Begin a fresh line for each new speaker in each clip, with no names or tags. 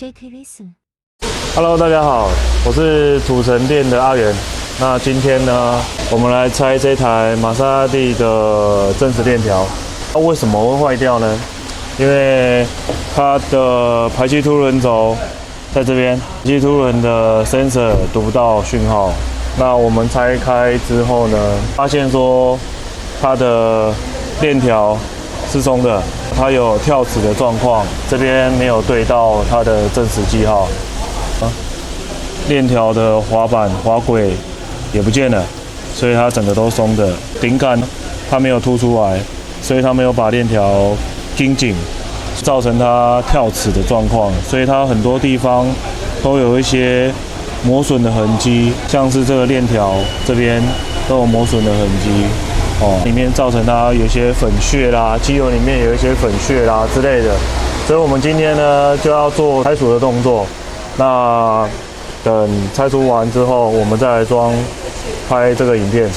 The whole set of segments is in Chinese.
JK Listen。Hello，
大家好，我是土城店的阿元。那今天呢，我们来拆这台玛莎拉蒂的正时链条。那为什么会坏掉呢？因为它的排气凸轮轴在这边，排气凸轮的 sensor 读不到讯号。那我们拆开之后呢，发现说它的链条是松的，它有跳齿的状况，这边没有对到它的正时记号。链条的滑板、滑轨也不见了，所以它整个都松的。顶杆它没有凸出来，所以它没有把链条盯紧，造成它跳齿的状况。所以它很多地方都有一些磨损的痕迹，像是这个链条这边都有磨损的痕迹。里面造成它有一些粉屑啦，机油里面有一些粉屑啦之类的。所以我们今天呢就要做拆除的动作。那等拆除完之后，我们再来拍这个影片。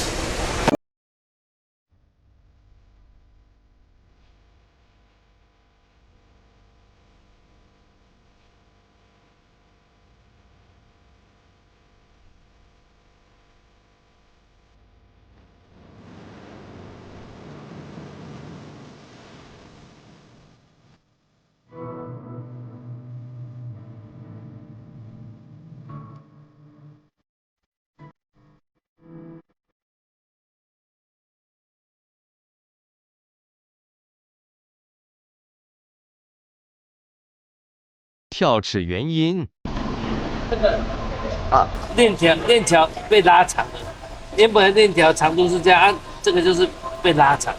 跳齿原因，
这个链条被拉长了，原本链条长度是这样，这个就是被拉长。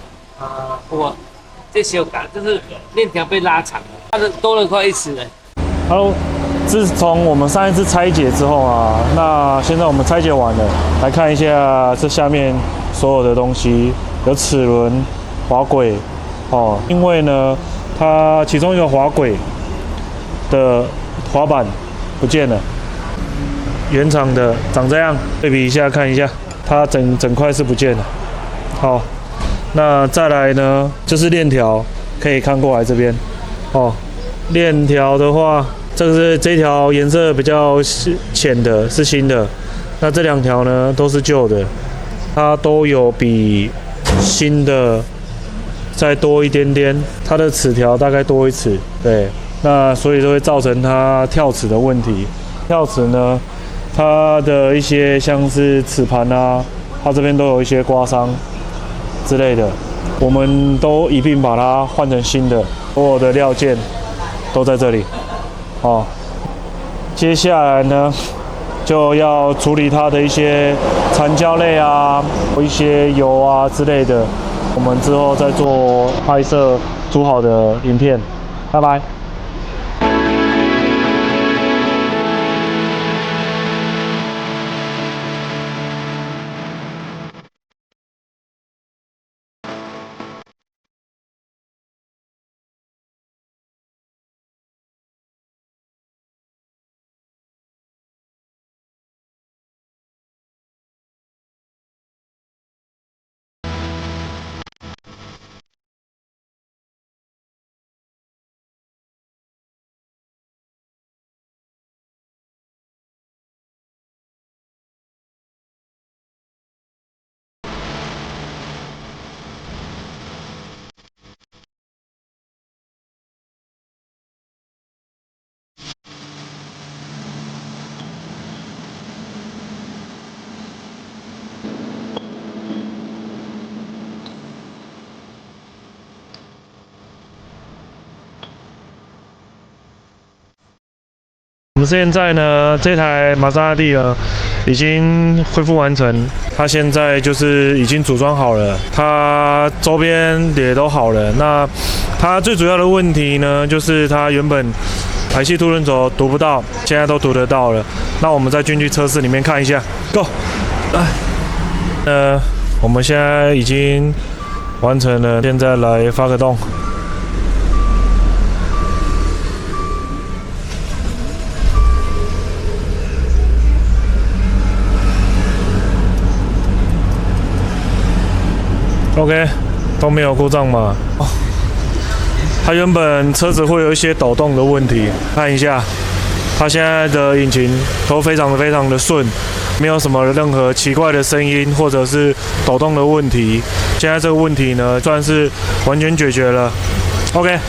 我这修改就是链条被拉长了，它的多了快1尺了。
Hello， 自从我们上一次拆解之后啊，那现在我们拆解完了，来看一下这下面所有的东西，有齿轮、滑轨，因为呢，它其中一个滑轨的滑板不见了，原厂的长这样，对比一下看一下，它整块是不见了。好，那再来呢，就是链条，可以看过来这边，链条的话，这条颜色比较浅的是新的，那这2条呢都是旧的，它都有比新的再多一点点，它的齿条大概多1尺，对。那所以就会造成它跳齿的问题。跳齿呢，它的一些像是齿盘啊，它这边都有一些刮伤之类的，我们都一并把它换成新的，所有的料件都在这里。接下来呢，就要处理它的一些残胶类啊，一些油啊之类的，我们之后再做拍摄煮好的影片。拜拜。我们现在呢，这台玛莎拉蒂呢已经恢复完成，它现在就是已经组装好了，它周边也都好了。那它最主要的问题呢，就是它原本排气凸轮轴读不到，现在都读得到了。那我们再进去测试里面看一下 ，Go！ 我们现在已经完成了，现在来发个动。OK， 都没有故障嘛。它原本车子会有一些抖动的问题，看一下，它现在的引擎都非常的顺，没有什么任何奇怪的声音或者是抖动的问题。现在这个问题呢，算是完全解决了。OK。